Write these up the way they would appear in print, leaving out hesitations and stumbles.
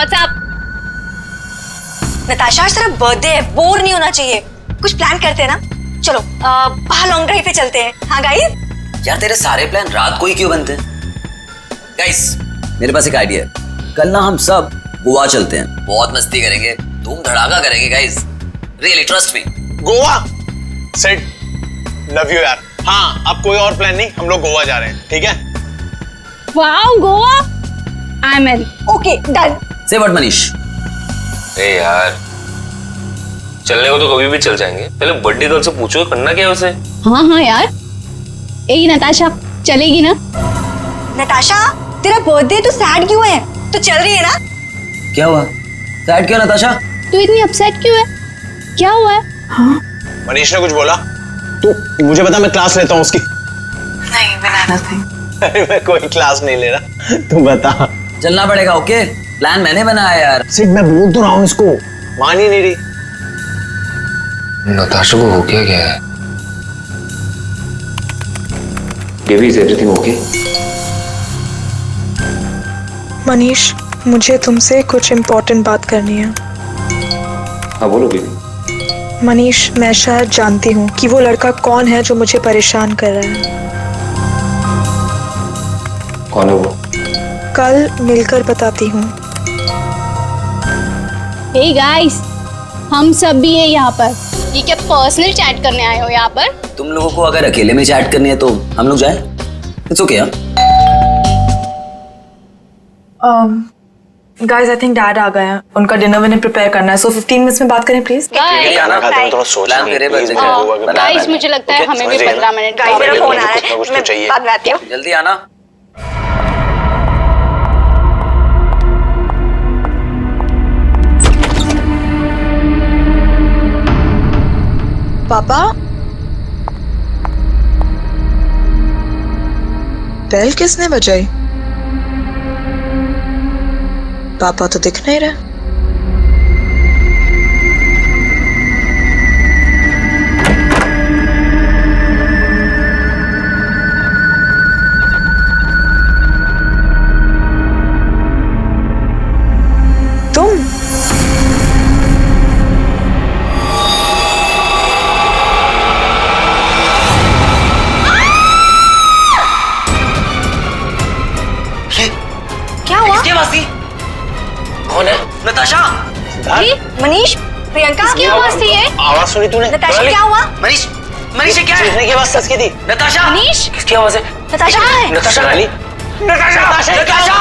WhatsApp. Natasha आज तेरा birthday है, बोर नहीं होना चाहिए, कुछ प्लान करते हैं ना। चलो बाहर लॉन्ग ड्राइव पे चलते हैं। हाँ गाइस। यार तेरे सारे प्लान रात को ही क्यों बनते हैं? गाइस मेरे पास एक आइडिया है, कल ना हम सब गोवा चलते हैं, बहुत मस्ती करेंगे, धूम धड़ाका करेंगे guys, really trust me. Goa set, love you यार। हाँ अब कोई और प्लान नहीं, हम लोग गोवा जा रहे हैं, ठीक है? Wow Goa, I am in. Okay done. से व्हाट मनीष? ए यार चलने को तो कभी भी चल जाएंगे, पहले बर्थडे गर्ल से पूछो करना क्या है उसे। हाँ हाँ यार, ए नताशा चलेगी ना? नताशा तेरा बर्थडे, तू सैड क्यों है? तो चल रही है ना? क्या हुआ? सैड क्यों नताशा? तू इतनी अपसेट क्यों है? क्या हुआ है? हाँ मनीष ने कुछ बोला? तू मुझे बता, मैं क्लास लेता हूँ उसकी। नहीं बनाना था। अरे मैं कोई क्लास नहीं ले रहा, तू बता। चलना पड़ेगा। ओके प्लान मैंने बनाया यार। सिट मैं बोल तो रहा हूँ इसको, मान ही नहीं रही। नताशा को हो क्या है? Baby is everything okay? Manish मुझे तुमसे कुछ इम्पोर्टेंट बात करनी है। हाँ बोलो बेबी। मनीष मैं शायद जानती हूँ कि वो लड़का कौन है जो मुझे परेशान कर रहा है। कौन है वो? कल मिलकर बताती हूँ। हे गाइस, हम सब भी है यहाँ पर। ये क्या पर्सनल चैट करने आए हो यहाँ पर? तुम लोगों को अगर अकेले में चैट करनी है तो हम लोग जाए। It's okay. Guys I think dad आ गए हैं, उनका डिनर विनर प्रिपेयर करना है, सो 15 मिनट्स में बात करें प्लीज। खाना खाते हैं थोड़ा सोच प्लान मेरे बस है। गाइस मुझे लगता है हमें भी 15 मिनट गाइस मेरा फोन आ रहा कुछ ना कुछ है, तो मैं चाहिए। बाद में आती हूँ। जल्दी आना। पापा बेल किसने बजाई? पापा तो दिख नहीं रहे। तुम क्या हुआ? क्या बात थी? कौन है? नताशा। अरे मनीष, प्रियंका क्या आवाज थी ये? आवाज सुनी तूने? नताशा क्या हुआ? मनीष, मनीष ये क्या है? चीखने की आवाज सच की थी। नताशा। मनीष किसकी आवाज है? नताशा कहाँ है? नताशा रानी? नताशा नताशा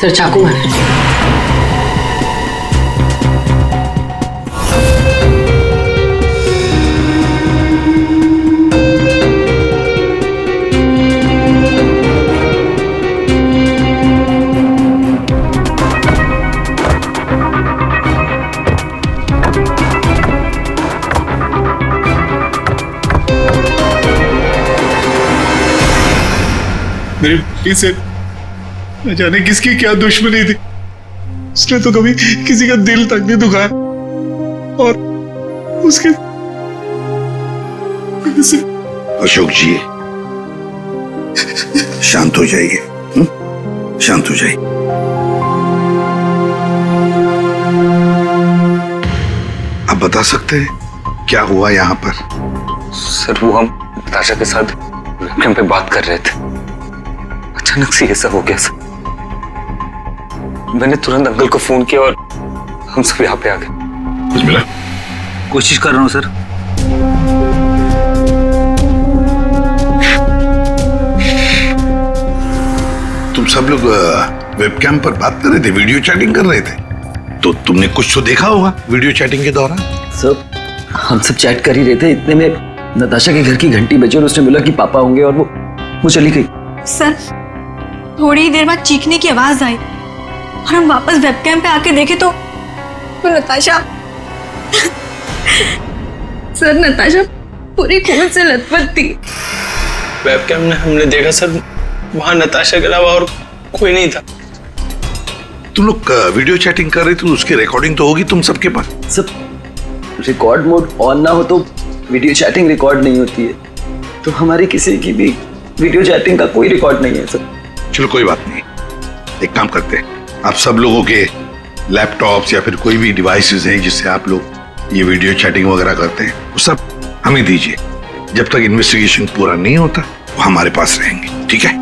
सर चाकू मारे। मेरे बेटी से न जाने किसकी क्या दुश्मनी थी, उसने तो कभी किसी का दिल तक नहीं दुखाया और उसके अशोक जी शांत हो जाइए, शांत हो जाइए। आप बता सकते हैं क्या हुआ यहाँ पर? सर वो हम नताशा के साथ वेबकैम पे बात कर रहे थे, अचानक से ये सब हो गया सर। मैंने तुरंत अंकल को फोन किया और हम सब यहाँ पे आ गए। कुछ मिला? कोशिश कर रहा हूँ सर। तुम सब लोग वेबकैम पर बात कर रहे थे, वीडियो चैटिंग कर रहे थे, तो तुमने कुछ तो देखा होगा वीडियो चैटिंग के दौरान। सर हम सब चैट कर ही रहे थे, इतने में नताशा के घर की घंटी बजी और उसने बोला कि पापा होंगे और वो चली गई। सर थोड़ी देर बाद चीखने की आवाज आई और हम वापस वेबकैम पे आके देखे तो नताशा सर नताशा पूरी खून से लथपथ थी। वेबकैम में हमने देखा सर, वहां नताशा के अलावा और कोई नहीं था। तुम लोग वीडियो चैटिंग कर रहे थे, उसकी रिकॉर्डिंग तो होगी तुम सबके पास। सब रिकॉर्ड मोड ऑन ना हो तो वीडियो चैटिंग रिकॉर्ड नहीं होती है, तो हमारी किसी की भी वीडियो चैटिंग का कोई रिकॉर्ड नहीं है सर। चलो कोई बात नहीं, एक काम करते हैं, आप सब लोगों के लैपटॉप्स या फिर कोई भी डिवाइसेस हैं जिससे आप लोग ये वीडियो चैटिंग वगैरह करते हैं, वो सब हमें दीजिए। जब तक इन्वेस्टिगेशन पूरा नहीं होता वो हमारे पास रहेंगे, ठीक है?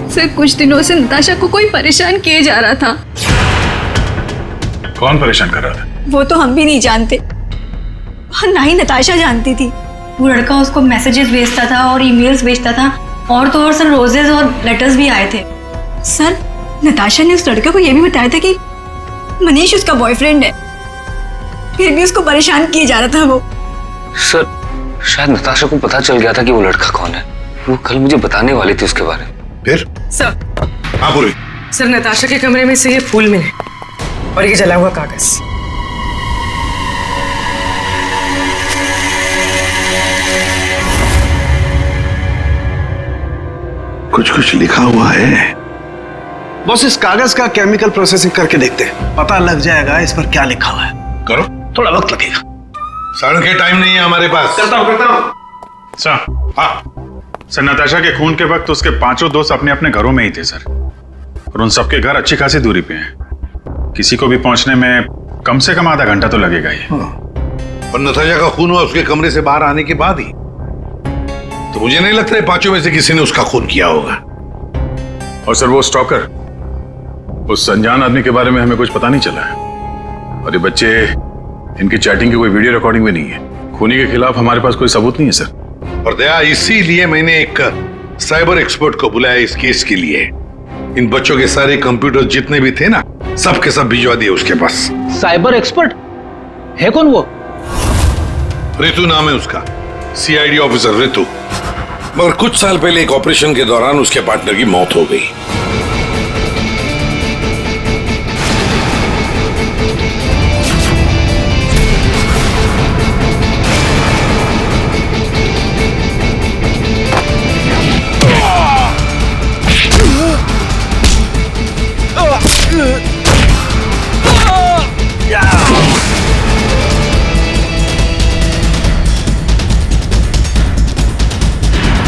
सर कुछ दिनों से नताशा को कोई परेशान किए जा रहा था। कौन परेशान कर रहा था? वो तो हम भी नहीं जानते, और ना ही नताशा जानती थी। वो लड़का उसको मैसेजेस भेजता था और ईमेल्स भेजता था, और तो और सर रोजेस और लेटर्स भी आए थे। सर नताशा ने उस लड़के को ये भी बताया था कि मनीष उसका बॉयफ्रेंड है, फिर भी उसको परेशान किए जा रहा था वो। सर शायद नताशा को पता चल गया था कि वो लड़का कौन है। वो कल मुझे बताने वाली थी उसके बारे में। फिर सर, हाँ बोलिए। सर नताशा के कमरे में से ये फूल मिले और ये जला हुआ कागज। कुछ कुछ लिखा हुआ है। बस इस कागज का केमिकल प्रोसेसिंग करके देखते हैं, पता लग जाएगा इस पर क्या लिखा हुआ है। करो, थोड़ा वक्त लगेगा। सर के टाइम नहीं है हमारे पास। करता हूँ। सर, हाँ सर नताशा के खून के वक्त उसके पांचों दोस्त अपने अपने घरों में ही थे सर, और उन सबके घर अच्छी खासी दूरी पे हैं। किसी को भी पहुंचने में कम से कम आधा घंटा तो लगेगा ही। और नताशा का खून हुआ उसके कमरे से बाहर आने के बाद ही, तो मुझे नहीं लगता है पांचों में से किसी ने उसका खून किया होगा। और सर वो स्टॉकर, उस अनजान आदमी के बारे में हमें कुछ पता नहीं चला है, और ये बच्चे, इनकी चैटिंग की कोई वीडियो रिकॉर्डिंग भी नहीं है। खूनी के खिलाफ हमारे पास कोई सबूत नहीं है सर। और दया, इसीलिए मैंने एक साइबर एक्सपर्ट को बुलाया इस केस के लिए। इन बच्चों के सारे कंप्यूटर जितने भी थे ना, सबके सब भिजवा दिए उसके पास। साइबर एक्सपर्ट है कौन वो? ऋतु नाम है उसका, सीआईडी ऑफिसर ऋतु। मगर कुछ साल पहले एक ऑपरेशन के दौरान उसके पार्टनर की मौत हो गई।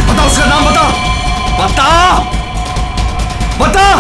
बता उसका नाम, बता बता बता।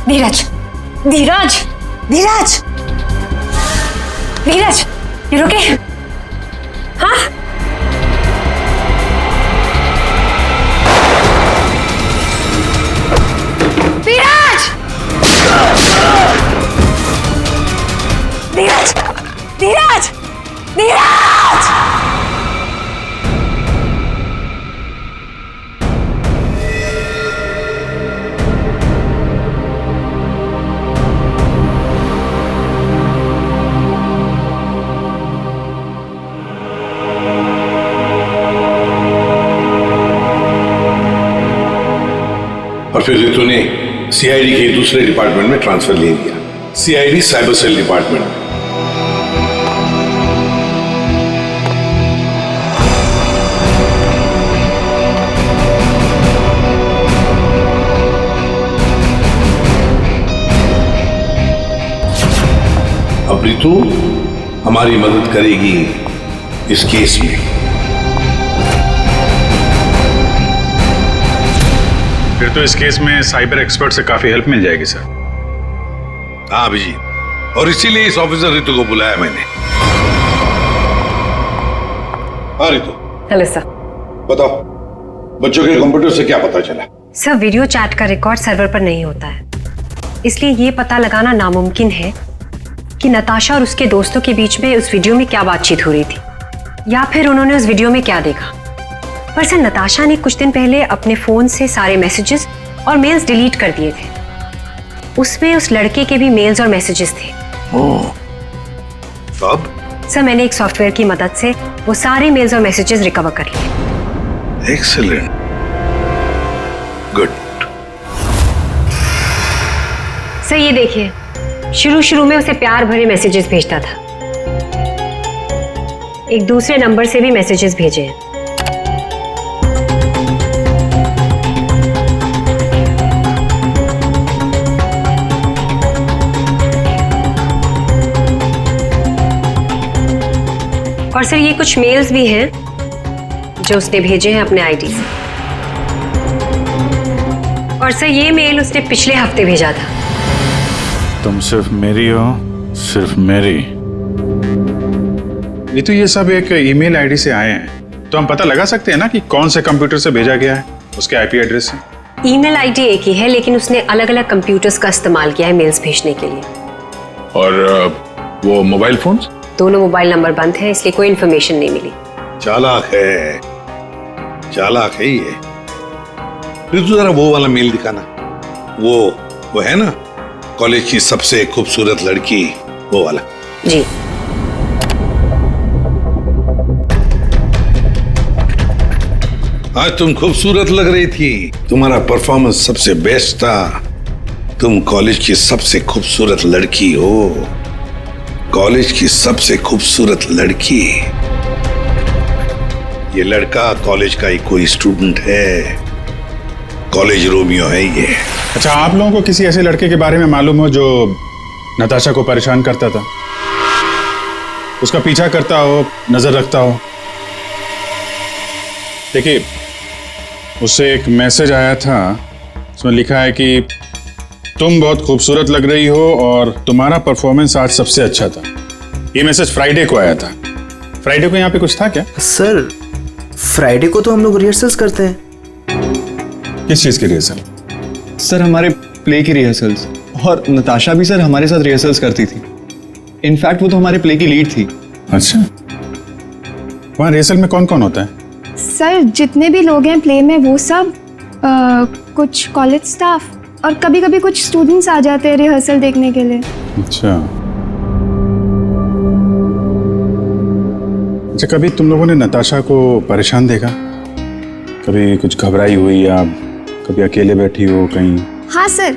धीरज, धीरज, धीरज, धीरज, ये रुके। हाँ धीरज, धीरज, धीरज, धीरज। और फिर ऋतु ने सीआईडी के दूसरे डिपार्टमेंट में ट्रांसफर ले लिया, सीआईडी साइबर सेल डिपार्टमेंट। तू हमारी मदद करेगी इस केस में। फिर तो इस केस में साइबर एक्सपर्ट से काफी हेल्प मिल जाएगी सर। हाँ अभिजीत, और इसीलिए इस ऑफिसर रितु को बुलाया मैंने। हाँ रितु। Hello sir. बताओ, बच्चों के कंप्यूटर से क्या पता चला? सर, वीडियो चैट का रिकॉर्ड सर्वर पर नहीं होता है, इसलिए ये पता लगाना नामुमकिन है कि नताशा और उसके दोस्तों के बीच में उस वीडियो में क्या बातचीत हो रही थी या फिर उन्होंने उस वीडियो में क्या देखा। पर सर, नताशा ने कुछ दिन पहले अपने फोन से सारे मैसेजेस और मेल्स डिलीट कर दिए थे। उसमें उस लड़के के भी मेल्स और मैसेजेस थे। अब? सर, मैंने एक सॉफ्टवेयर की मदद से वो सारे मेल्स और मैसेजेस रिकवर कर लिए। Excellent, good. सर ये देखिए, शुरू में उसे प्यार भरे मैसेजेस भेजता था। एक दूसरे नंबर से भी मैसेजेस भेजे हैं। और सर, ये कुछ मेल्स भी हैं जो उसने भेजे हैं अपने आईडी से। और सर, ये मेल उसने पिछले हफ्ते भेजा था। तुम सिर्फ मेरी हो, सिर्फ मेरी। ये तो ये सब एक ईमेल आईडी से आए हैं, तो हम पता लगा सकते हैं ना कि कौन से कंप्यूटर से भेजा गया है, उसके आईपी एड्रेस से। ईमेल आईडी एक ही है, लेकिन उसने अलग अलग कंप्यूटर्स का इस्तेमाल किया है मेल्स भेजने के लिए। और वो मोबाइल फोन्स? दोनों मोबाइल नंबर बंद हैं, इसलिए कोई इन्फॉर्मेशन नहीं मिली। चालाक है, चालाक है ये। फिर तो जरा वो वाला मेल दिखाना। वो है ना, कॉलेज की सबसे खूबसूरत लड़की, वो वाला। जी। आज तुम खूबसूरत लग रही थी, तुम्हारा परफॉर्मेंस सबसे बेस्ट था। तुम कॉलेज की सबसे खूबसूरत लड़की हो, कॉलेज की सबसे खूबसूरत लड़की। ये लड़का कॉलेज का ही कोई स्टूडेंट है, कॉलेज रोमियो है ये। अच्छा, आप लोगों को किसी ऐसे लड़के के बारे में मालूम हो जो नताशा को परेशान करता था, उसका पीछा करता हो, नजर रखता हो? देखिए, उससे एक मैसेज आया था, उसमें लिखा है कि तुम बहुत खूबसूरत लग रही हो और तुम्हारा परफॉर्मेंस आज सबसे अच्छा था। ये मैसेज फ्राइडे को आया था। फ्राइडे को यहाँ पे कुछ था क्या? सर, फ्राइडे को तो हम लोग रिहर्सल्स करते हैं। किस चीज की रिहर्सल? सर, हमारे प्ले की रिहर्सल्स। और नताशा भी सर हमारे साथ रिहर्सल्स करती थी। इनफैक्ट वो तो हमारे प्ले की लीड थी। अच्छा, वहाँ रिहर्सल में कौन कौन होता है? सर, जितने भी लोग हैं प्ले में वो सब, कुछ कॉलेज स्टाफ और कभी कभी कुछ स्टूडेंट्स आ जाते हैं रिहर्सल देखने के लिए। अच्छा, कभी तुम लोगों ने नताशा को परेशान देखा? कभी कुछ घबराई हुई या कभी अकेले बैठी हो कहीं? हाँ सर,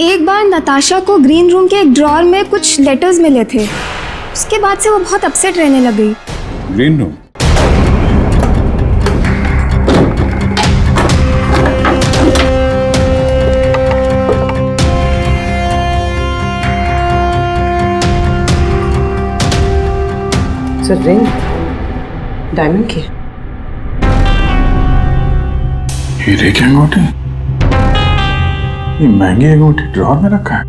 एक बार नताशा को ग्रीन रूम के एक ड्रॉअर में कुछ लेटर्स मिले थे। उसके बाद से वो बहुत अपसेट रहने लग गई। Green room? Sir, ring diamond की। हीरे की अंगूठी? ये महंगी अंगूठी ड्रॉअर में रखा है?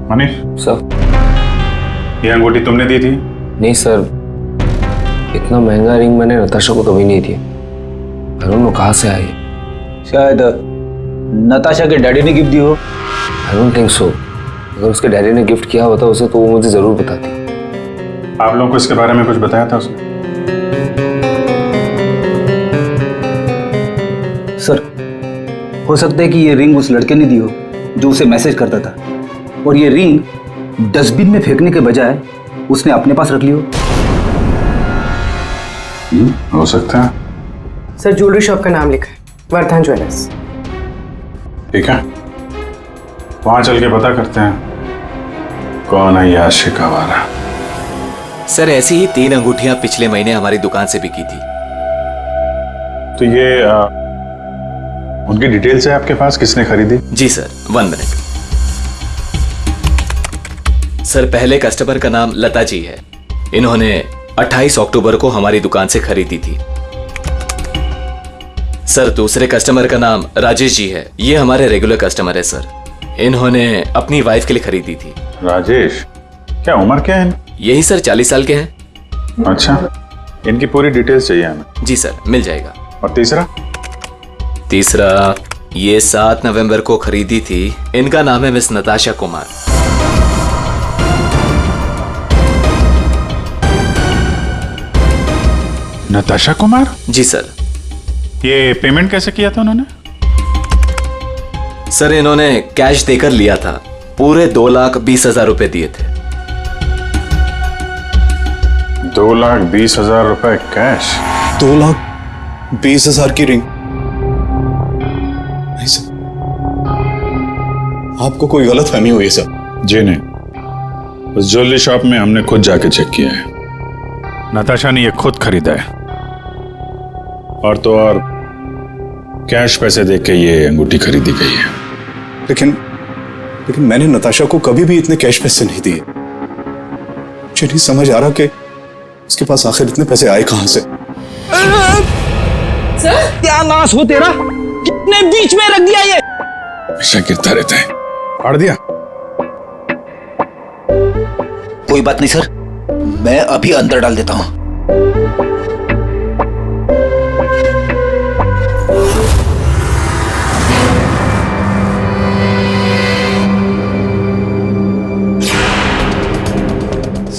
मनीष सर, ये अंगूठी तुमने दी थी? नहीं सर, इतना महंगा रिंग मैंने नताशा को कभी नहीं दिया। आई डोंट नो कहाँ से आई। शायद नताशा के डैडी ने गिफ्ट दी हो। I don't think so. अगर उसके डैडी ने गिफ्ट किया होता उसे तो वो मुझे जरूर बताती। आप लोगों को इसके बारे में कुछ बताया था उसने? सर, हो सकता है कि ये रिंग उस लड़के ने दी हो जो उसे मैसेज करता था, और ये रिंग डस्टबिन में फेंकने के बजाय उसने अपने पास रख ली हो सकता है। सर, ज्वेलरी शॉप का नाम लिखा है, वर्धन ज्वेलर्स। ठीक है, वहां चल के पता करते हैं कौन है ये आशिक आवारा। सर, ऐसी ही 3 अंगूठियां पिछले महीने हमारी दुकान से बिकी थी। तो ये उनकी डिटेल्स है आपके पास, किसने खरीदी? जी सर, 1 मिनट। सर पहले कस्टमर का नाम लता जी है। इन्होंने 28 अक्टूबर को हमारी दुकान से खरीदी थी। सर दूसरे कस्टमर का नाम राजेश जी है। ये हमारे रेगुलर कस्टमर है सर। इन्होंने अपनी वाइफ के लिए खरीदी थी। राजेश, क्या उम्र क्या है? यही सर 40 साल के हैं। अच्छा, इनकी पूरी डिटेल्स चाहिए हमें। जी सर, मिल जाएगा। और तीसरा ये 7 नवंबर को खरीदी थी। इनका नाम है मिस नताशा कुमार। नताशा कुमार? जी सर। ये पेमेंट कैसे किया था उन्होंने? सर इन्होंने कैश देकर लिया था। पूरे 2,20,000 रुपए दिए थे। 2,20,000 रुपए कैश? 2,20,000 की रिंग? नहीं सर, आपको कोई गलत फहमी हुई है सर। जी नहीं, उस ज्वेलरी शॉप में हमने खुद जाके चेक किया है। नताशा ने ये खुद खरीदा है। और तो और कैश पैसे देके के ये अंगूठी खरीदी गई है। लेकिन मैंने नताशा को कभी भी इतने कैश पैसे नहीं दिए। मुझे नहीं समझ आ रहा कि उसके पास आखिर इतने पैसे आए कहां से। सर क्या नाश हो तेरा, कितने बीच में रख दिया ये। हमेशा गिरता रहता है। फाड़ दिया? कोई बात नहीं सर, मैं अभी अंदर डाल देता हूं।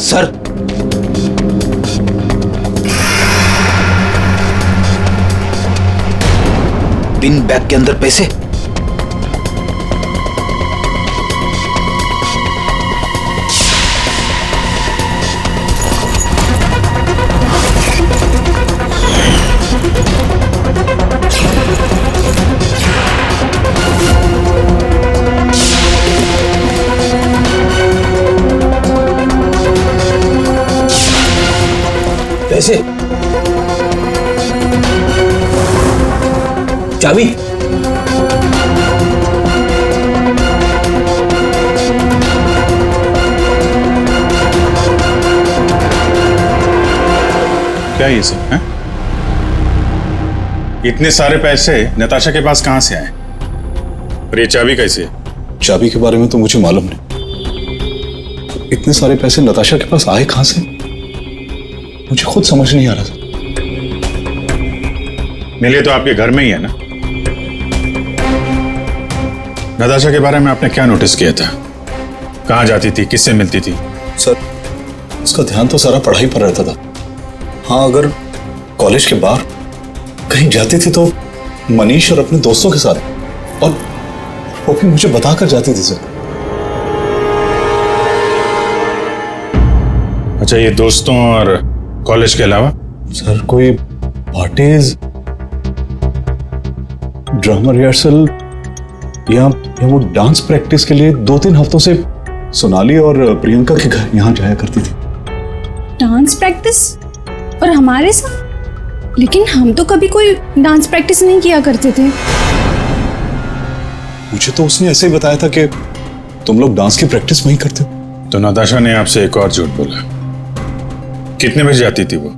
सर पिन बैग के अंदर पैसे। पैसे, चाबी, क्या ये सब है? इतने सारे पैसे नताशा के पास कहां से आए? और ये चाबी कैसे है? चाबी के बारे में तो मुझे मालूम नहीं। इतने सारे पैसे नताशा के पास आए कहां से, मुझे खुद समझ नहीं आ रहा था। मिले तो आपके घर में ही है ना? नताशा के बारे में आपने क्या नोटिस किया था? कहां जाती थी, किससे मिलती थी? सर उसका ध्यान तो सारा पढ़ाई पर रहता था। हाँ, अगर कॉलेज के बाहर कहीं जाती थी तो मनीष और अपने दोस्तों के साथ, और वो भी मुझे बताकर जाती थी सर। अच्छा, ये दोस्तों और कॉलेज के अलावा? सर कोई पार्टीज, ड्रामा रिहर्सल या वो डांस प्रैक्टिस के लिए 2-3 हफ्तों से सोनाली और प्रियंका के घर यहाँ जाया करती थी। Dance practice? और हमारे साथ? लेकिन हम तो कभी कोई डांस प्रैक्टिस नहीं किया करते थे। मुझे तो उसने ऐसे ही बताया था कि तुम लोग डांस की प्रैक्टिस वहीं करते हो। तो नताशा ने आपसे एक और झूठ बोला। कितने बजे जाती थी वो?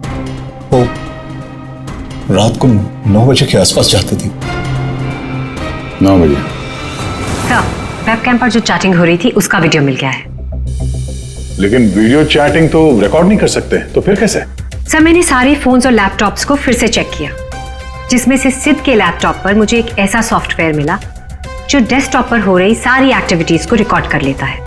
रात को 9 बजे के आसपास जाती थी। 9 बजे? सर, वेबकैम पर जो चैटिंग हो रही थी उसका वीडियो मिल गया है। लेकिन वीडियो चैटिंग तो रिकॉर्ड नहीं कर सकते, तो फिर कैसे? सर मैंने सारे फोन्स और लैपटॉप्स को फिर से चेक किया, जिसमें से सिद्ध के लैपटॉप पर मुझे एक ऐसा सॉफ्टवेयर मिला जो डेस्कटॉप पर हो रही सारी एक्टिविटीज को रिकॉर्ड कर लेता है।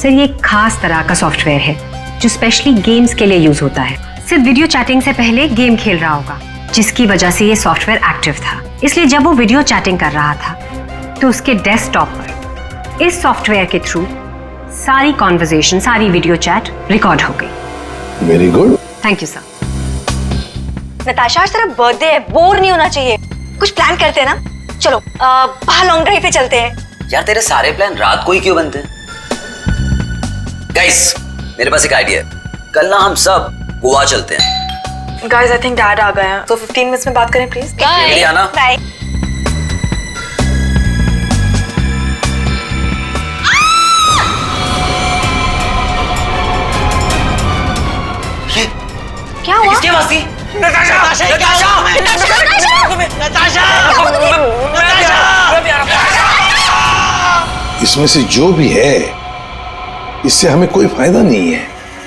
सर ये एक खास तरह का सॉफ्टवेयर है जो स्पेशली गेम्स के लिए यूज होता है। सिर्फ वीडियो चैटिंग से पहले गेम खेल रहा होगा, जिसकी वजह से ये सॉफ्टवेयर एक्टिव था। इसलिए जब वो वीडियो चैटिंग कर रहा था तो उसके डेस्कटॉप पर इस सॉफ्टवेयर के थ्रू सारी कॉन्वर्सेशन, सारी वीडियो चैट रिकॉर्ड हो गई। Very good, thank you sir. Natasha, आज तेरा बर्थडे है, बोर नहीं होना चाहिए। कुछ प्लान करते हैं ना? चलो बाहर लॉन्ग ड्राइव पे चलते हैं। यार तेरे सारे प्लान रात को ही क्यों बनते हैं? गाइस, मेरे पास एक आइडिया है। कल ना हम सब गोवा चलते हैं। गाइस, आई थिंक डैड आ गए हैं, तो 15 मिनट्स में बात करें प्लीज। बाय। आना। बाय। क्या हुआ? किसके पास थी? नताशा! इसमें से जो भी है, इससे हमें कोई फायदा नहीं है,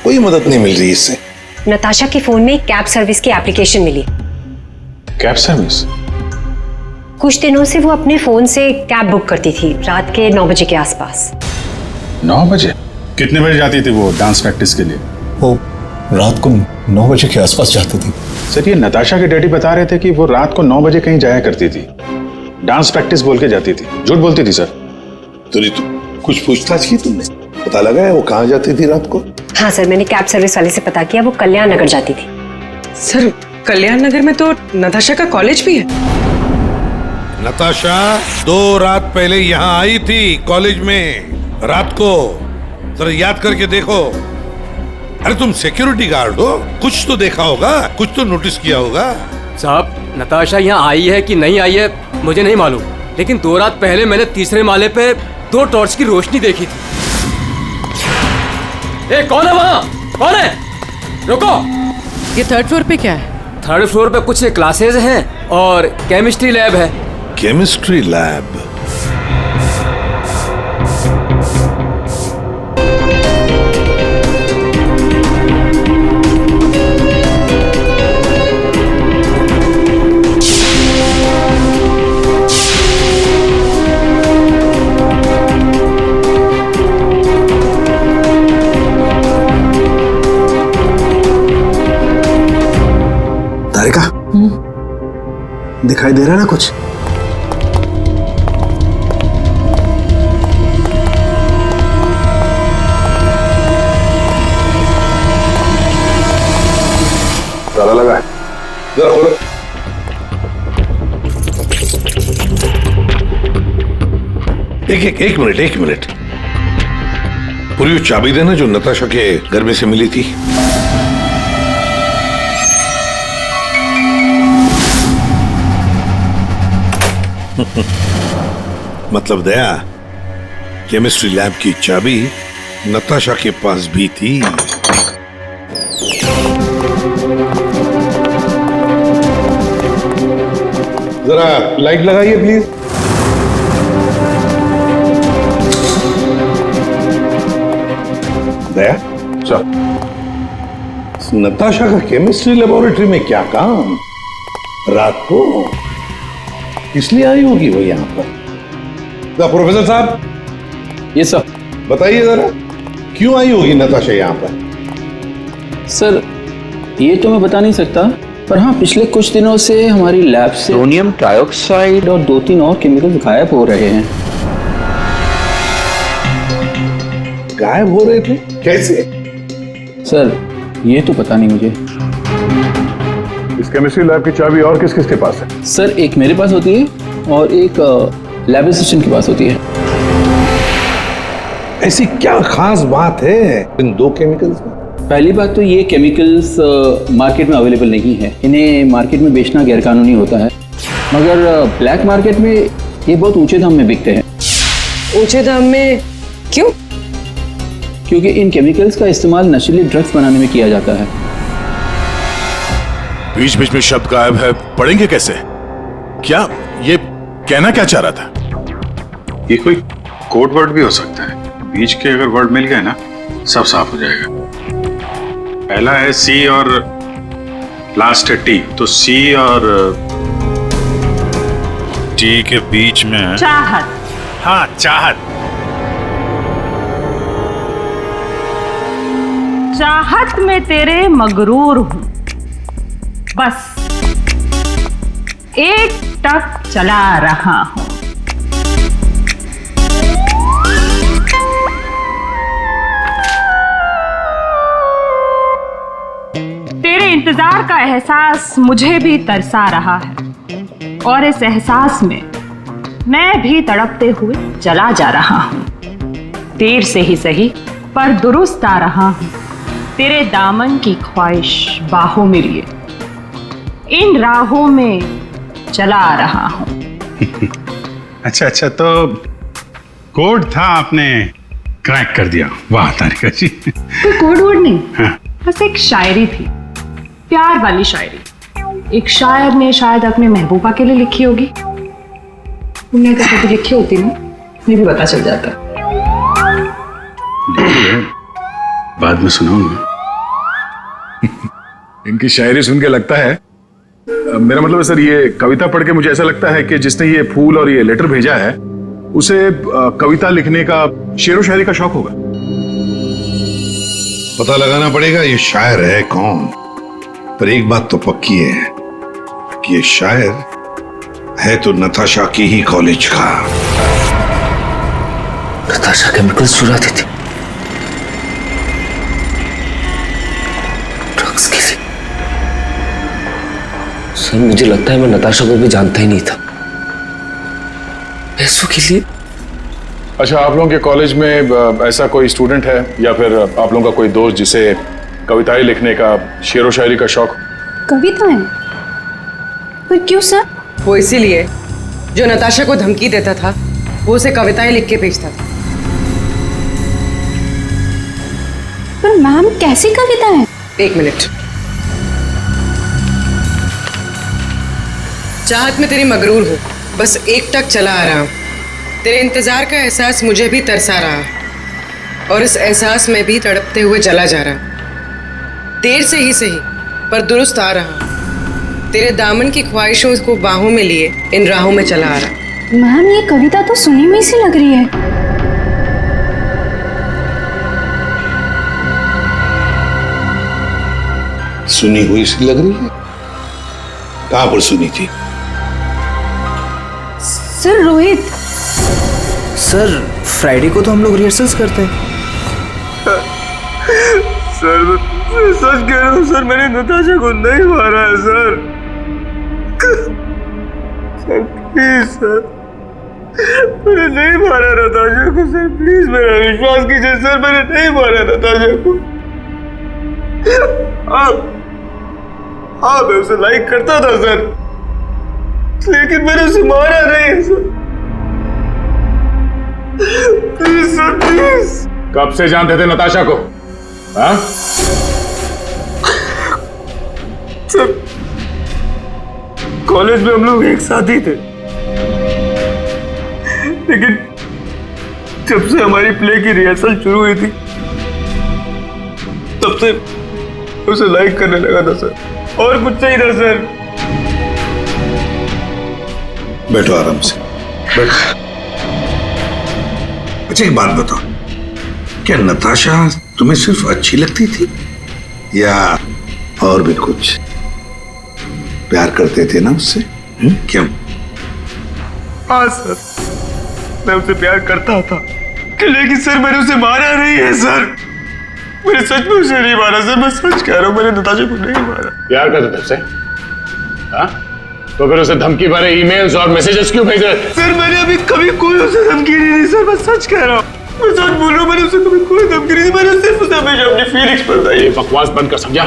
कोई मदद नहीं मिल रही इससे। नताशा के फोन में कैब सर्विस की एप्लीकेशन मिली। Cab service? कुछ दिनों से वो अपने फोन से कैब बुक करती थी रात के 9 बजे के आसपास। 9 बजे? कितने बजे जाती थी वो डांस प्रैक्टिस के लिए? वो रात को 9 बजे के आसपास जाती थी। सर, ये नताशा के डैडी बता रहे थे कि वो रात को 9 बजे कहीं जाया करती थी, डांस प्रैक्टिस बोल के जाती थी। झूठ बोलती थी सर? तो कुछ पूछताछ की तुमने? पता लगा है वो कहाँ जाती थी रात को? हाँ सर, मैंने कैब सर्विस वाले से पता किया, वो कल्याण नगर जाती थी। सर, कल्याण नगर में तो नताशा का कॉलेज भी है। नताशा 2 रात पहले यहाँ आई थी कॉलेज में, रात को। जरा याद करके देखो। अरे तुम सिक्योरिटी गार्ड हो, कुछ तो देखा होगा, कुछ तो नोटिस किया होगा। साहब, नताशा यहाँ आई है कि नहीं आई है मुझे नहीं मालूम, लेकिन 2 रात पहले मैंने 3रे माले पे 2 टॉर्च की रोशनी देखी थी। ए, कौन है वहाँ? कौन है? रुको। ये 3rd फ्लोर पे क्या है? 3rd फ्लोर पे कुछ क्लासेस हैं और केमिस्ट्री लैब है। Chemistry lab? दिखाई दे रहा ना कुछ? ताला लगा है, जरा खोलो। एक मिनट। पूरी चाबी देना जो नताशा के घर में से मिली थी। मतलब दया, केमिस्ट्री लैब की चाबी नताशा के पास भी थी। जरा लाइट लगाइए प्लीज। दया, चल। नताशा का केमिस्ट्री लेबोरेटरी में क्या काम रात को? इसलिए आई होगी वो यहाँ पर। प्रोफेसर साहब। ये सर, बताइए जरा, क्यों आई होगी नताशा यहाँ पर? सर, ये तो मैं बता नहीं सकता, पर हाँ, पिछले कुछ दिनों से हमारी लैब से सोडियम ट्राइऑक्साइड और 2-3 और केमिकल्स गायब हो रहे हैं। गायब हो रहे थे? कैसे? सर, ये तो पता नहीं मुझे। इस केमिस्ट्री लैब की चाबी और किस किस के पास है? सर, एक मेरे पास होती है और एक लैब असिस्टेंट के पास होती है। ऐसी क्या खास बात है इन 2 केमिकल्स में? पहली बात तो ये केमिकल्स मार्केट में अवेलेबल नहीं है, इन्हें मार्केट में बेचना गैरकानूनी होता है, मगर ब्लैक मार्केट में ये बहुत ऊंचे दाम में बिकते हैं। ऊंचे दाम में क्यों? क्योंकि इन केमिकल्स का इस्तेमाल नशीले ड्रग्स बनाने में किया जाता है। बीच बीच में शब्द गायब है, पढ़ेंगे कैसे? क्या ये कहना क्या चाह रहा था? ये कोई कोड वर्ड भी हो सकता है, बीच के अगर वर्ड मिल गए ना सब साफ हो जाएगा। पहला है सी और लास्ट है टी, तो सी और टी के बीच में है चाहत। हाँ, चाहत। चाहत में तेरे मगरूर हूं, बस एक टक चला रहा हूं। तेरे इंतजार का एहसास मुझे भी तरसा रहा है और इस एहसास में मैं भी तड़पते हुए चला जा रहा हूं। देर से ही सही पर दुरुस्त आ रहा हूं, तेरे दामन की ख्वाहिश बाहों में लिए इन राहों में चला आ रहा हूं। अच्छा, तो कोड था, आपने क्रैक कर दिया। वाह तारिका जी। कोई कोड वर्ड नहीं, हाँ। बस एक शायरी थी। प्यार वाली शायरी एक शायर ने शायद अपने महबूबा के लिए लिखी होगी। उन्हें तो कभी लिखी होती ना, मुझे भी पता चल जाता। बाद में सुनाऊंगा। इनकी शायरी सुन के लगता है, मेरा मतलब है सर, ये कविता पढ़ के मुझे ऐसा लगता है कि जिसने ये फूल और ये लेटर भेजा है उसे कविता लिखने का, शेरो शायरी का शौक होगा। पता लगाना पड़ेगा ये शायर है कौन। पर एक बात तो पक्की है कि ये शायर है तो नताशा की ही कॉलेज का। नताशा केमिकल्स चुराती थी ड्रग्स के लिए। सर मुझे लगता है मैं नताशा को भी जानता ही नहीं था। पैसों के लिए। अच्छा, आप लोगों के कॉलेज में ऐसा कोई स्टूडेंट है या फिर आप लोगों का कोई दोस्त जिसे कविताएं लिखने का, शेरो शायरी का शौक? कविताएं? पर क्यों सर? वो इसीलिए जो नताशा को धमकी देता था वो उसे कविताएं लिख के भेजता था। पर मैम कैसी कविताएं? एक मिनट। चाहत में तेरी मगरूर हूँ, बस एक टक चला आ रहा हूँ। तेरे इंतजार का एहसास मुझे भी तरसा रहा और इस एहसास में भी तड़पते हुए जला जा रहा। देर से ही सही पर दुरुस्त आ रहा। तेरे दामन की ख्वाहिशों को बाहों में लिए इन राहों में चला आ रहा। मैम ये कविता तो सुनी हुई सी लग रही है। सुनी हुई सी लग रही है? कहां पर सुनी थी? सर रोहित। सर फ्राइडे को तो हम लोग रिहर्सल्स करते हैं। सर मैं सच कह रहा हूँ सर, मैंने नताशा को नहीं मारा है सर। सर प्लीज सर, मैंने नहीं मारा नताशा को सर, प्लीज मेरा विश्वास कीजिए सर, मैंने नहीं मारा नताशा को। मैं उसे लाइक करता था सर, लेकिन मैंने उसे मारा नहीं सर। Please sir please. कब से जानते थे नताशा को? हाँ? सर कॉलेज में हम लोग एक साथ ही थे, लेकिन जब से हमारी प्ले की रिहर्सल शुरू हुई थी तब से उसे लाइक करने लगा था सर, और कुछ नहीं था सर। बैठो आराम से, बैठो। अच्छा एक बात बताओ, क्या नताशा तुम्हें सिर्फ अच्छी लगती थी या और भी कुछ? प्यार करते थे ना उससे? क्यों? हाँ सर, मैं उसे प्यार करता था, लेकिन सर मैंने उसे मारा नहीं है सर। मैंने सच में उसे नहीं मारा सर, मैं सच कह रहा हूँ, मैंने नताशा को नहीं मारा। प्यार करते थे उससे? हाँ? तो फिर उसे धमकी भरे ईमेल्स और मैसेजेस क्यों भेजे? सर मैंने अभी कभी कोई उसे धमकी नहीं दी सर, मैं सच कह रहा हूँ, मैं सच बोल रहा हूँ, मैंने उसे कभी कोई धमकी नहीं दी, मैंने सिर्फ उसे हमेशा अपनी फीलिंग्स बताई। ये बकवास बंद कर, समझा?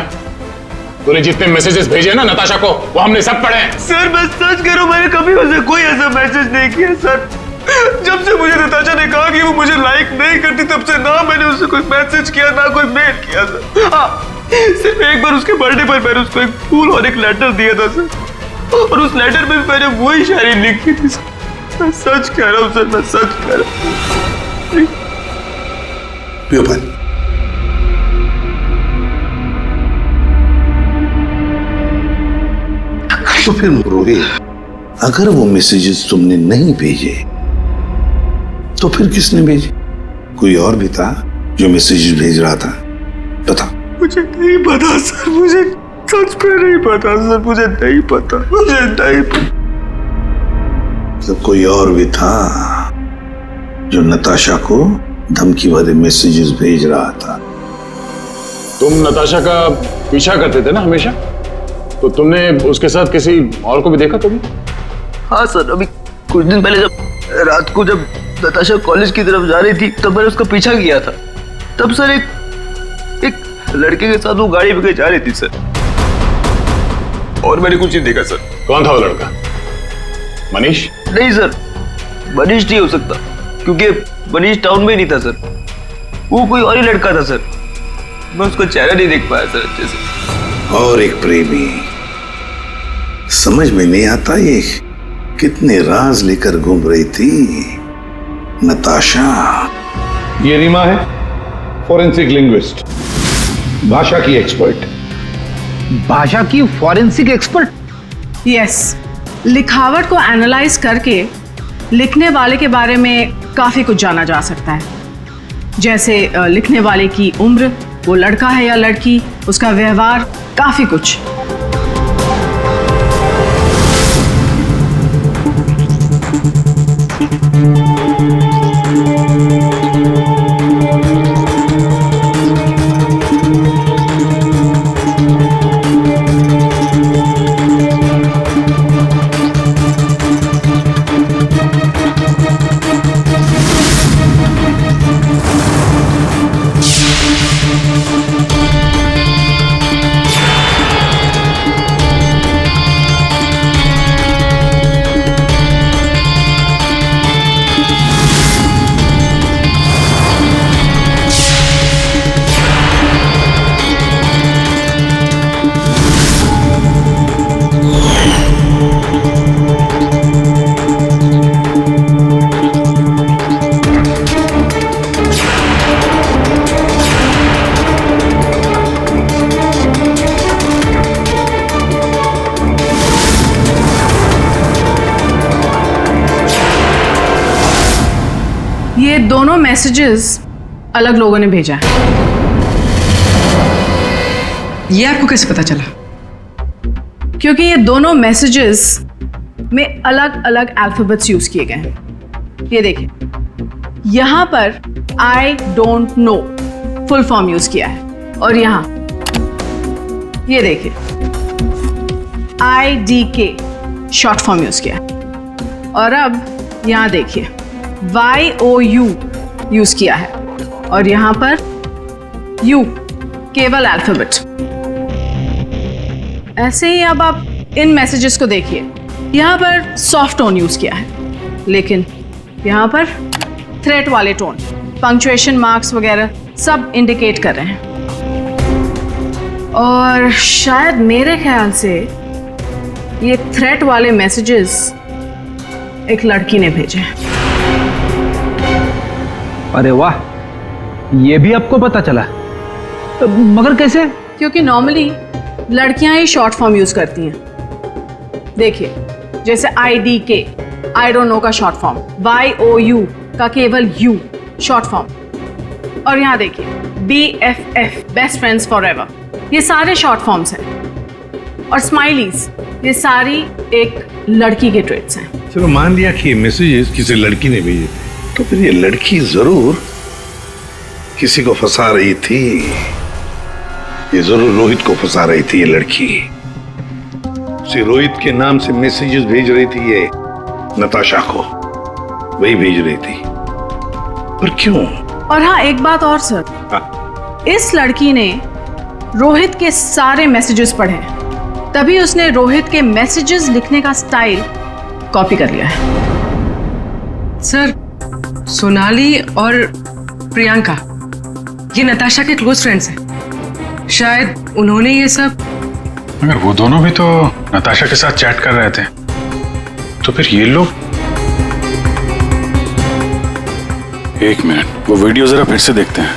तूने जितने मैसेजेस भेजे ना नताशा को, वो हमने सब पढ़े। सर मैं सच कह रहा हूँ, मैंने कभी उसे कोई ऐसा मैसेज नहीं किया सर। जब से मुझे नताशा ने कहा कि वो मुझे लाइक नहीं करती, तब से ना मैंने उसे कोई मैसेज किया ना कोई मेल किया सर। हाँ, सिर्फ एक बार उसके बर्थडे पर मैंने उसको एक फूल और एक लेटर दिया था सर, और उस लेटर में मैंने वही शायरी लिखी थी सर। मैं सच कह रहा हूँ सर, मैं सच कह रहा हूँ। पियो पानी। तो फिर रोहित, अगर वो मैसेजेस तुमने नहीं भेजे तो फिर किसने भेजे? कोई और भी था जो मैसेजेस भेज रहा था? बताओ। मुझे नहीं पता सर, मुझे सच में नहीं पता सर, मुझे नहीं पता, मुझे नहीं पता। तो कोई और भी था जो नताशा को धमकी भरे मैसेजेस भेज रहा था? तुम नताशा का पीछा करते थे ना हमेशा, तो तुमने उसके साथ किसी और को भी देखा कभी? हाँ सर, अभी कुछ दिन पहले जब रात को जब नताशा कॉलेज की तरफ जा रही थी तब मैंने उसका पीछा किया था। तब सर एक लड़के के साथ वो गाड़ी पे जा रही थी सर, और मैंने कुछ नहीं देखा सर। कौन था वो लड़का? मनीष? नहीं सर, मनीष नहीं हो सकता, क्योंकि मनीष टाउन में नहीं था सर, वो कोई और ही लड़का था सर। मैं उसका चेहरा नहीं देख पाया सर अच्छे से। और एक प्रेमी। समझ में नहीं आता ये कितने राज लेकर घूम रही थी नताशा। ये रीमा है, फॉरेंसिक लिंग्विस्ट, भाषा की एक्सपर्ट। भाषा की फॉरेंसिक एक्सपर्ट? यस, लिखावट को एनालाइज करके लिखने वाले के बारे में काफी कुछ जाना जा सकता है, जैसे लिखने वाले की उम्र, वो लड़का है या लड़की, उसका व्यवहार, काफी कुछ। ये दोनों मैसेजेस अलग लोगों ने भेजा है। ये आपको कैसे पता चला? क्योंकि ये दोनों मैसेजेस में अलग अलग अल्फाबेट्स यूज किए गए हैं। ये देखिए, यहां पर I don't know full form use किया है, और यहां ये देखिए IDK शॉर्ट फॉर्म यूज किया है, और अब यहां देखिए YOU यूज किया है, और यहां पर U केवल अल्फाबेट। ऐसे ही अब आप इन मैसेजेस को देखिए, यहां पर सॉफ्ट टोन यूज किया है, लेकिन यहां पर थ्रेट वाले टोन, पंक्चुएशन मार्क्स वगैरह सब इंडिकेट कर रहे हैं। और शायद मेरे ख्याल से ये थ्रेट वाले मैसेजेस एक लड़की ने भेजे हैं। अरे वाह, ये भी आपको पता चला? मगर कैसे? क्योंकि नॉर्मली लड़कियां ही शॉर्ट फॉर्म यूज करती हैं। देखिए, जैसे IDK आई डोंट नो का शॉर्ट फॉर्म, YOU का केवल U शॉर्ट फॉर्म, और यहां देखिए BFF बेस्ट फ्रेंड्स फॉरएवर, ये सारे शॉर्ट फॉर्म्स हैं। और स्माइलीज, ये सारी एक लड़की के ट्रेट्स हैं। चलो मान लिया कि ये मैसेजेस किसी लड़की ने भेजे थे, तो फिर ये लड़की जरूर किसी को फंसा रही थी। ये जरूर रोहित को फंसा रही थी। ये लड़की उसे रोहित के नाम से मैसेजेस भेज रही थी, ये नताशा को वही भेज रही थी। पर क्यों? और हाँ, एक बात और सर, इस लड़की ने रोहित के सारे मैसेजेस पढ़े, तभी उसने रोहित के मैसेजेस लिखने का स्टाइल कॉपी कर लिया है। सर, सोनाली और प्रियंका ये नताशा के क्लोज फ्रेंड्स हैं। शायद उन्होंने ये सब। मगर वो दोनों भी तो नताशा के साथ चैट कर रहे थे, तो फिर ये लोग। एक मिनट, वो वीडियो जरा फिर से देखते हैं।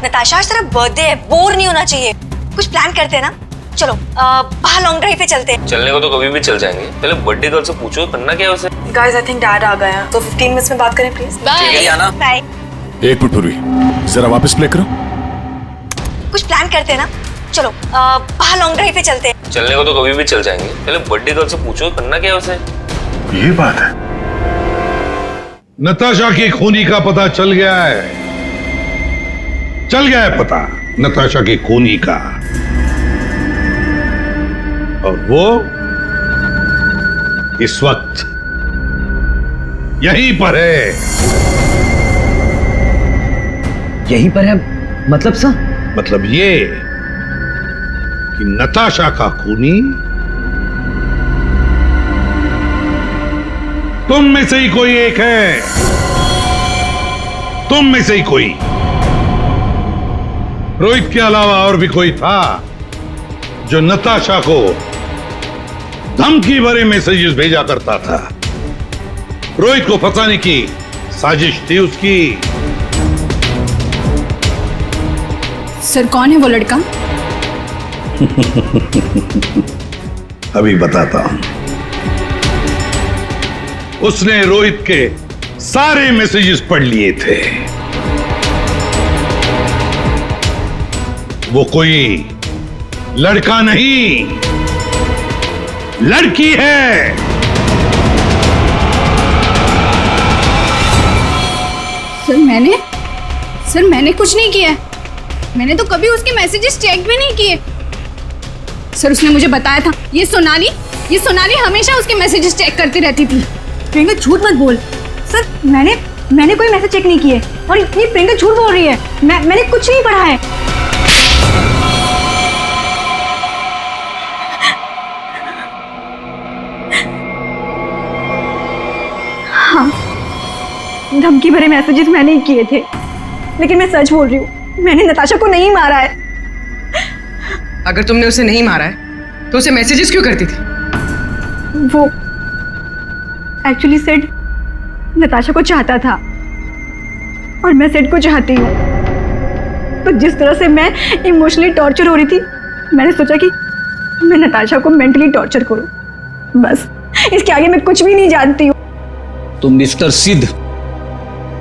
नताशा, आज तेरा बर्थडे है, बोर नहीं होना चाहिए। कुछ प्लान करते हैं ना? चलो बाहर लॉन्ग ड्राइव पे चलते हैं। चलने को तो कभी भी चल जाएंगे, पहले बर्थडे गर्ल से पूछो करना क्या है उसे। गाइस, आई थिंक डैड आ गए हैं, तो 15 मिनट्स में बात करें प्लीज। बाय। एक मिनट पूर्वी, जरा वापस प्ले करो। कुछ प्लान करते हैं ना? चलो बाहर लॉन्ग ड्राइव पे चलते हैं। चलने को तो कभी भी चल जाएंगे, पहले बर्थडे गर्ल से पूछो करना क्या है उसे। ये बात है। नताशा की खूनी का पता चल गया है। चल गया है पता नताशा की खूनी का, और वो इस वक्त यहीं पर है। यहीं पर है? मतलब सर? मतलब ये कि नताशा का खूनी तुम में से ही कोई एक है। तुम में से ही कोई। रोहित के अलावा और भी कोई था जो नताशा को धमकी भरे मैसेजेस भेजा करता था, रोहित को फंसाने की साजिश थी उसकी। सर कौन है वो लड़का? अभी बताता हूं। उसने रोहित के सारे मैसेजेस पढ़ लिए थे। वो कोई लड़का नहीं, लड़की है। सर मैंने कुछ नहीं किया। मैंने तो कभी उसके मैसेजेस चेक भी नहीं किए। सर उसने मुझे बताया था, ये सोनाली हमेशा उसके मैसेजेस चेक करती रहती थी। प्रियंका झूठ मत बोल। सर मैंने कोई मैसेज चेक नहीं किए और ये प्रियंका झूठ बोल रही है। मैंने कुछ नहीं पढ़ा है। हाँ, धमकी भरे मैसेजेस मैंने ही किए थे, लेकिन मैं सच बोल रही हूँ, मैंने नताशा को नहीं मारा है। अगर तुमने उसे नहीं मारा है तो उसे मैसेजेस क्यों करती थी? वो एक्चुअली सेड नताशा को चाहता था और मैं सेड को चाहती हूँ। तो जिस तरह से मैं इमोशनली टॉर्चर हो रही थी, मैंने सोचा कि मैं नताशा को मेंटली टॉर्चर करूँ। बस इसके आगे मैं कुछ भी नहीं जानती हूँ। तुम मिस्टर सिद्ध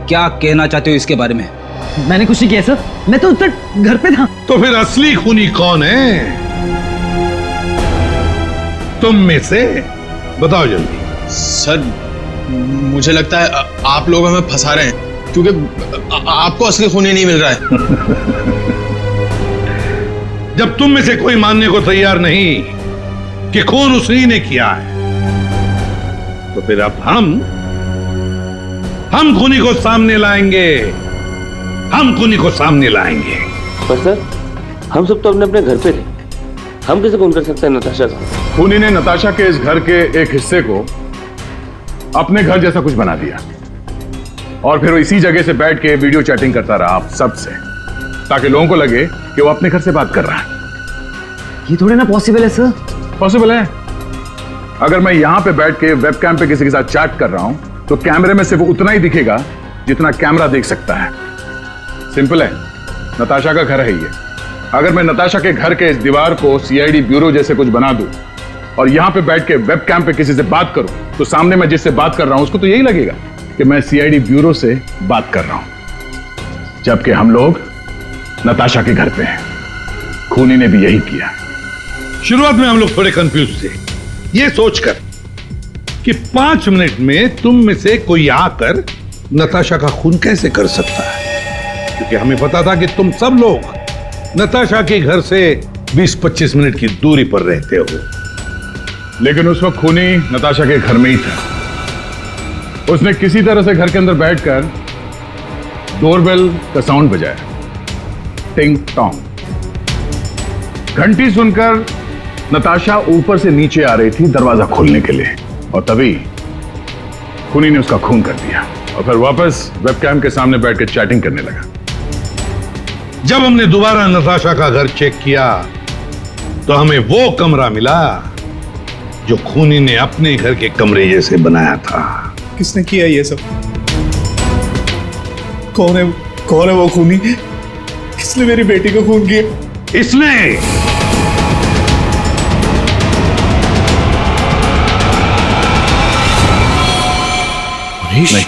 क्या कहना चाहते हो इसके बारे में? मैंने कुछ नहीं किया सर, मैं तो उस वक्त घर पे था। तो फिर असली खूनी कौन है? तुम में से बताओ जल्दी। सर मुझे लगता है आप लोग हमें फंसा रहे हैं, क्योंकि आपको असली खूनी नहीं मिल रहा है। जब तुम में से कोई मानने को तैयार नहीं कि खून उसी ने किया है, तो फिर अब हम खूनी को सामने लाएंगे। हम खूनी को सामने लाएंगे। पर सर हम सब तो अपने अपने घर पे थे, हम कैसे खून कर सकते हैं नताशा का? खूनी ने नताशा के इस घर के एक हिस्से को अपने घर जैसा कुछ बना दिया और फिर वो इसी जगह से बैठ के वीडियो चैटिंग करता रहा आप सब से, ताकि लोगों को लगे कि वो अपने घर से बात कर रहा है। ये थोड़ी ना पॉसिबल है सर। पॉसिबल है। अगर मैं यहां पे बैठ के वेबकैम पे किसी के साथ चैट कर रहा हूं तो कैमरे में सिर्फ उतना ही दिखेगा जितना कैमरा देख सकता है। सिंपल है, नताशा का घर है ये। अगर मैं नताशा के घर के इस दीवार को सीआईडी ब्यूरो जैसे कुछ बना दूं और यहां पे बैठ के वेबकैम पे किसी से बात करूं, तो सामने मैं जिससे बात कर रहा हूं उसको तो यही लगेगा कि मैं सीआईडी ब्यूरो से बात कर रहा हूं, जबकि हम लोग नताशा के घर पे हैं। खूनी ने भी यही किया। शुरुआत में हम लोग थोड़े कंफ्यूज थे, ये सोचकर कि 5 मिनट में तुम में से कोई आकर नताशा का खून कैसे कर सकता है, क्योंकि हमें पता था कि तुम सब लोग नताशा के घर से 20-25 मिनट की दूरी पर रहते हो। लेकिन उस वक्त खूनी नताशा के घर में ही था। उसने किसी तरह से घर के अंदर बैठकर डोरबेल का साउंड बजाया, टिंग टोंग। घंटी सुनकर नताशा ऊपर से नीचे आ रही थी दरवाजा खोलने के लिए, और तभी खूनी ने उसका खून कर दिया और फिर वापस वेबकैम के सामने बैठ के चैटिंग करने लगा। जब हमने दोबारा नताशा का घर चेक किया तो हमें वो कमरा मिला जो खूनी ने अपने घर के कमरे जैसे बनाया था। किसने किया ये सब? कौन है वो खूनी? किसने मेरी बेटी को खून किया? इसने। नहीं,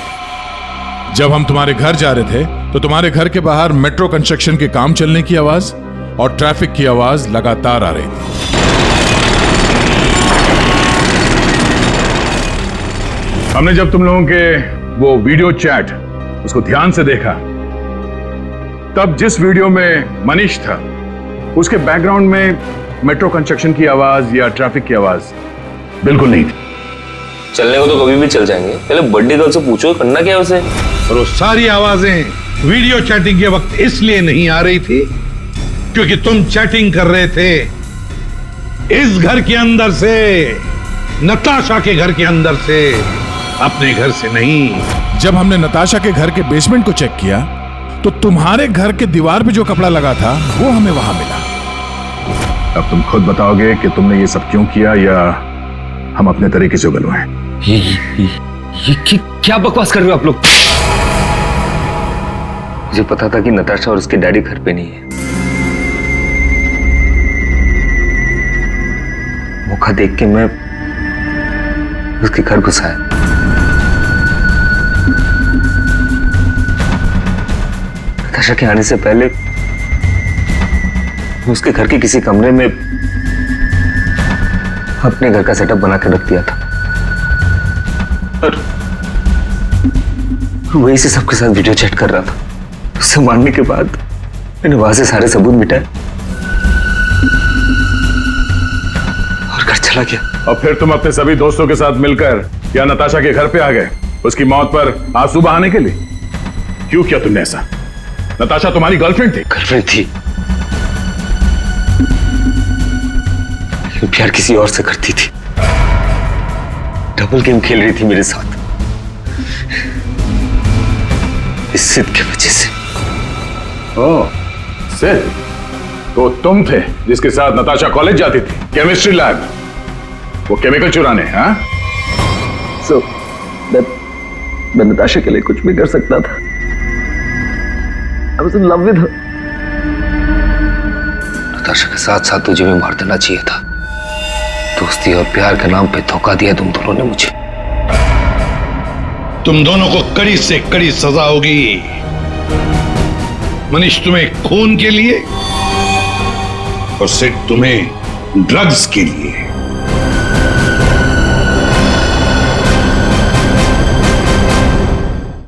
जब हम तुम्हारे घर जा रहे थे तो तुम्हारे घर के बाहर मेट्रो कंस्ट्रक्शन के काम चलने की आवाज और ट्रैफिक की आवाज लगातार आ रही थी। हमने जब तुम लोगों के वो वीडियो चैट उसको ध्यान से देखा, तब जिस वीडियो में मनीष था उसके बैकग्राउंड में मेट्रो कंस्ट्रक्शन की आवाज या ट्रैफिक की आवाज बिल्कुल नहीं थी। चलने को तो कभी भी चल जाएंगे, पहले बर्थडे गर्ल से पूछो करना क्या है उसे। और वो सारी आवाजें वीडियो चैटिंग के वक्त इसलिए नहीं आ रही थी क्योंकि तुम चैटिंग कर रहे थे इस घर के अंदर से, नताशा के घर के अंदर से, अपने घर से नहीं। जब हमने नताशा के घर के बेसमेंट को चेक किया तो तुम्हारे घर के दीवार पे जो कपड़ा लगा था वो हमें वहां मिला। अब तुम खुद बताओगे कि तुमने ये सब क्यों किया या हम अपने तरीके से उगलवाएं? ये क्या बकवास कर रहे हो आप लोग? मुझे पता था कि नताशा और उसके डैडी घर पे नहीं है। मौका देख के मैं उसके घर घुस आया। नताशा के आने से पहले मैं उसके घर के किसी कमरे में अपने घर का सेटअप बना के रख दिया था और वहीं से सबके साथ वीडियो चैट कर रहा था। उससे मारने के बाद मैंने वहां से सारे सबूत मिटाए और घर चला गया। और फिर तुम अपने सभी दोस्तों के साथ मिलकर या नताशा के घर पे आ गए उसकी मौत पर आंसू बहाने के लिए? क्यों किया तुमने ऐसा? नताशा तुम्हारी गर्लफ्रेंड थी। गर्लफ्रेंड थी, प्यार किसी और से करती थी। डबल गेम खेल रही थी मेरे साथ, इस सिद्ध की वजह से। ओह, सिद्ध? तो तुम थे जिसके साथ नताशा कॉलेज जाती थी, केमिस्ट्री लैब, वो केमिकल चुराने? हाँ? मैं नताशा के लिए कुछ भी कर सकता था। I was in love with her. Natasha के साथ साथ तुझे भी मार देना चाहिए था। दोस्ती और प्यार के नाम पे धोखा दिया तुम दोनों ने मुझे। तुम दोनों को कड़ी से कड़ी सजा होगी। मनीष तुम्हें खून के लिए और सिड तुम्हें ड्रग्स के लिए।